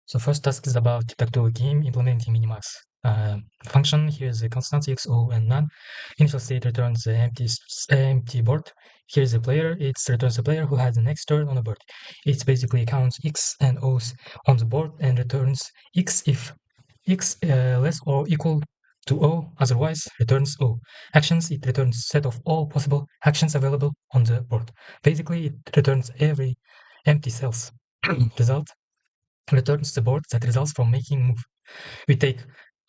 So first task is about tic-tac-toe game implementing minimax. Function here is a constant xo and none. Initial state returns the empty board. Here is the player. It returns the player who has the next turn on the board. It basically counts x and o's on the board and returns x if x less or equal to o. Otherwise, returns o. Actions, it returns set of all possible actions available on the board. Basically, it returns every empty cells. Result returns the board that results from making move. We take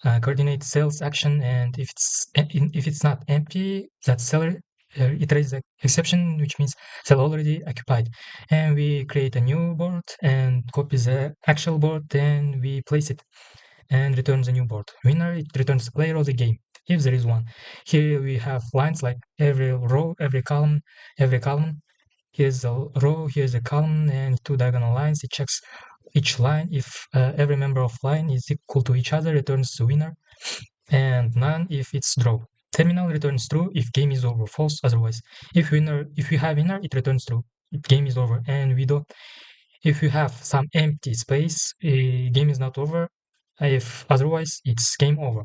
coordinate cells action, and if it's not empty, that cell it raises an exception, which means cell already occupied. And we create a new board and copy the actual board, then we place it and returns a new board. Winner, it returns the player of the game, if there is one. Here we have lines like every row, every column. Here's a row, here's a column, and two diagonal lines. It checks each line. If every member of line is equal to each other, returns the winner, and none if it's draw. Terminal returns true if game is over, false otherwise. If we have winner, it returns true. Game is over, and we don't. If you have some empty space, game is not over. If otherwise, it's game over.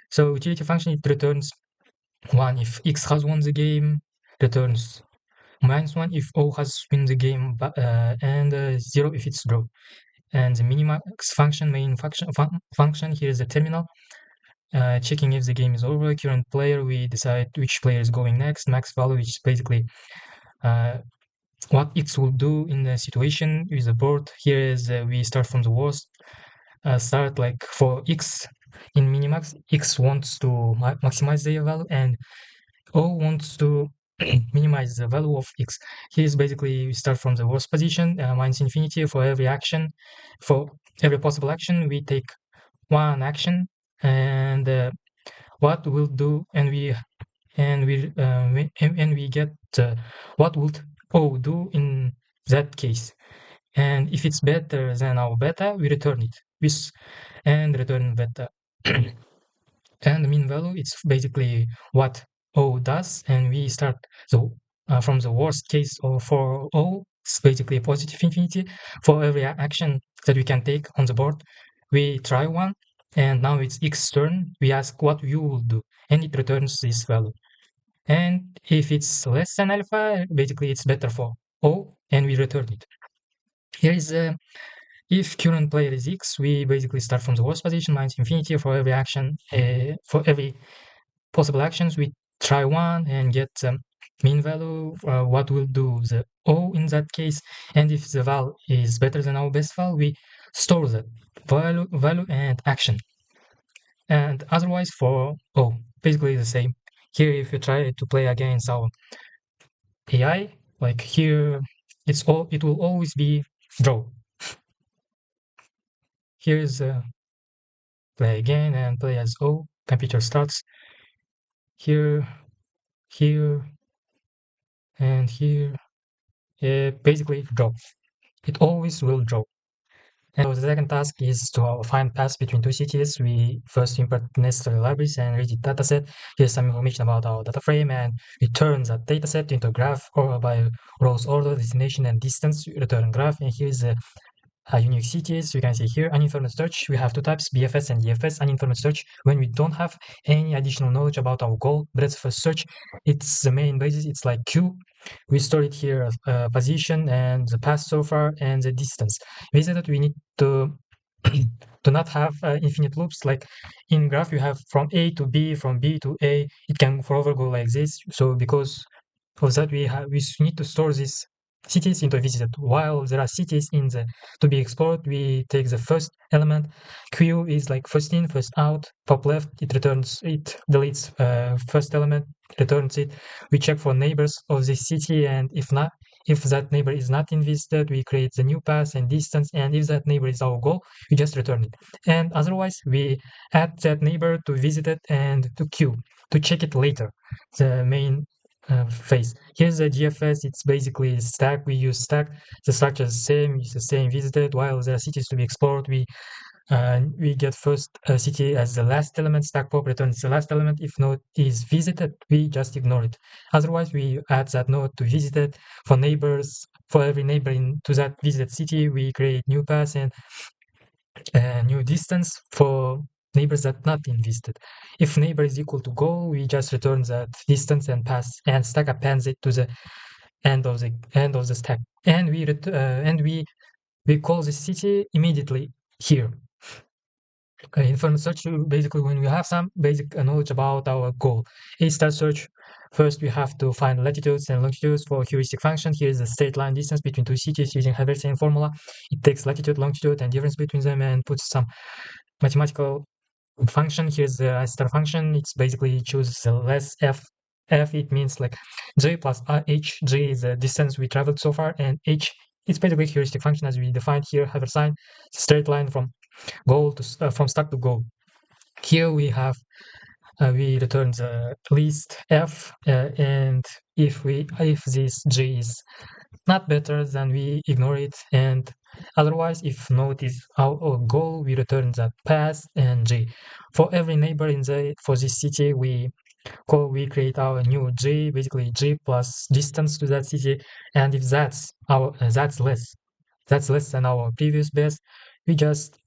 So utility function, it returns 1 if x has won the game, returns -1 if O has win the game, and 0 if it's draw. And the minimax function, main function here is the terminal. Checking if the game is over. Current player, we decide which player is going next. Max value, which is basically what x will do in the situation with the board. Here is we start from the worst. Start like for x in minimax, x wants to maximize the value, and O wants to minimize the value of x. Here is basically we start from the worst position, minus infinity for every action. For every possible action, we take one action, and what we'll do, and we get what would O do in that case. And if it's better than our beta, we return it and return beta. And the mean value, it's basically what O does, and we start from the worst case for O. It's basically a positive infinity. For every action that we can take on the board, we try one, and now it's x turn. We ask what you will do, and it returns this value. And if it's less than alpha, basically it's better for O, and we return it. Here is if current player is x, we basically start from the worst position, minus infinity for every action. For every possible actions, we try one and get the mean value. What will do the O in that case, and if the val is better than our best val, we store that value and action. And otherwise for O, basically the same. Here, if you try to play against our AI, like here, it will always be draw. Here is play again and play as O. Computer starts here, and here. Basically draw. It always will draw. And so the second task is to find paths between two cities. We first import necessary libraries and read the dataset. Here's some information about our data frame, and we turn that dataset into a graph or by rows order, destination, and distance. Return graph, and here's the unique cities. You can see here uninformed search. We have two types, BFS and DFS. Uninformed search, when we don't have any additional knowledge about our goal. Breadth first search, it's the main basis. It's like Q. We store it here position and the path so far and the distance. Visited, we need to do not have infinite loops. Like in graph, you have from A to B, from B to A. It can forever go like this. So because of that, we need to store these cities into visited. While there are cities in the to be explored, we take the first element. Q is like first in, first out. Top left, it deletes first element, returns it. We check for neighbors of this city, and if that neighbor is not in visited, we create the new path and distance, and if that neighbor is our goal, we just return it. And otherwise, we add that neighbor to visited and to queue to check it later, the main phase. Here's the GFS, it's basically stack. We use stack. The structure is the same, it's the same visited. While there are cities to be explored, we get first city as the last element. Stack pop returns the last element. If node is visited, we just ignore it. Otherwise, we add that node to visited. For neighbors, for every neighbor to that visited city, we create new paths, and a new distance for neighbors that not been visited. If neighbor is equal to goal, we just return that distance and pass and stack appends it to the end of the stack. And we call the city immediately here. In front search, basically when we have some basic knowledge about our goal. A star search, first we have to find latitudes and longitudes for heuristic function. Here is the straight line distance between two cities using Haversian formula. It takes latitude, longitude, and difference between them and puts some mathematical function. Here's the I star function. It's basically chooses the less f. F it means like j plus h. J is the distance we traveled so far, and h it's basically heuristic function as we defined here. Haversine, straight line from goal to from start to goal. Here we have we return the least f, and if this g is not better, then we ignore it, and otherwise, if node is our goal, we return the path and g. For every neighbor in the for this city, we create our new g, basically g plus distance to that city, and if that's our that's less than our previous best, we just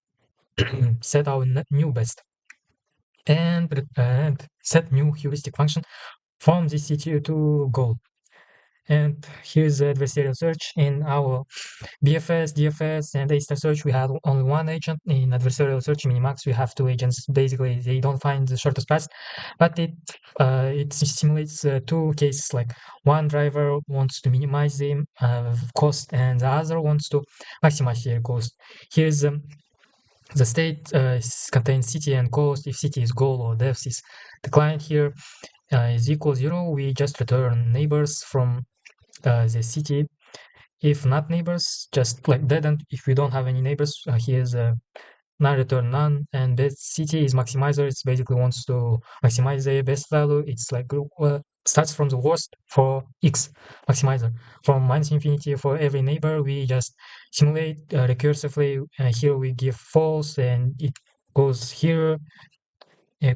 set our new best and set new heuristic function from this city to goal. And here's the adversarial search. In our BFS, DFS, and A-star search, we have only one agent. In adversarial search, Minimax, we have two agents. Basically, they don't find the shortest path, but it simulates two cases. Like one driver wants to minimize the cost, and the other wants to maximize their cost. Here's the state contains city and cost. If city is goal or depth is the client here is equal 0, we just return neighbors from the city. If not neighbors, just like dead end. If we don't have any neighbors, here's a non return none, and the city is maximizer. It basically wants to maximize the best value. It's like starts from the worst for x maximizer. From minus infinity for every neighbor, we just simulate recursively. Here we give false, and it goes here,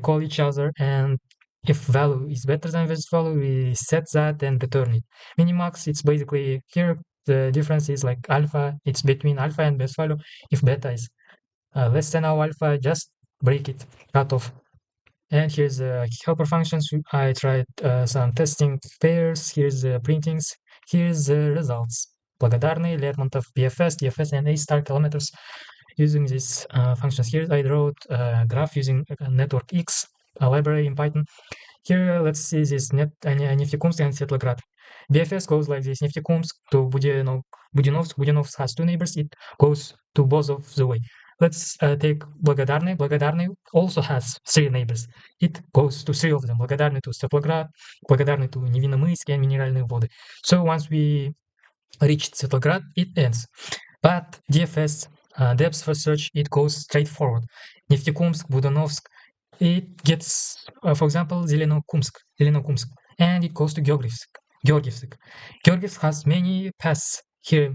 call each other, and if value is better than this value, we set that and return it. Minimax, it's basically here the difference is like alpha, it's between alpha and best value. If beta is less than our alpha, just break it, cut off. And here's the helper functions. I tried some testing pairs. Here's the printings. Here's the results. Благодарный, Lermontov, BFS, DFS, and A-star kilometers. Using these functions here, I wrote a graph using network X, a library in Python. Here, let's see this Neftekumsk and Svetlograd. BFS goes like this: Neftekumsk to Budinovsk. Budinovsk has two neighbors. It goes to both of the way. Let's take Благодарный. Благодарный also has three neighbors. It goes to three of them. Благодарный to Svetlograd, Благодарный to Невинномысsk and Минеральные воды. So once we reach Svetlograd, it ends. But DFS, depth first search, it goes straight forward. Neftekumsk, Budanovsk, it gets, for example, Zelenokumsk, and it goes to Georgivsk. Georgivsk has many paths here.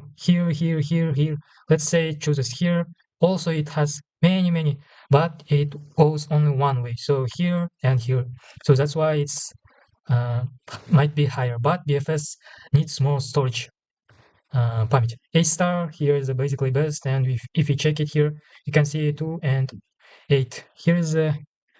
Let's say it chooses here. Also, it has many, but it goes only one way. So here and here. So that's why it's might be higher. But BFS needs more storage. Pamit. A-star here is basically best, and if you check it here, you can see 2 and 8. Here is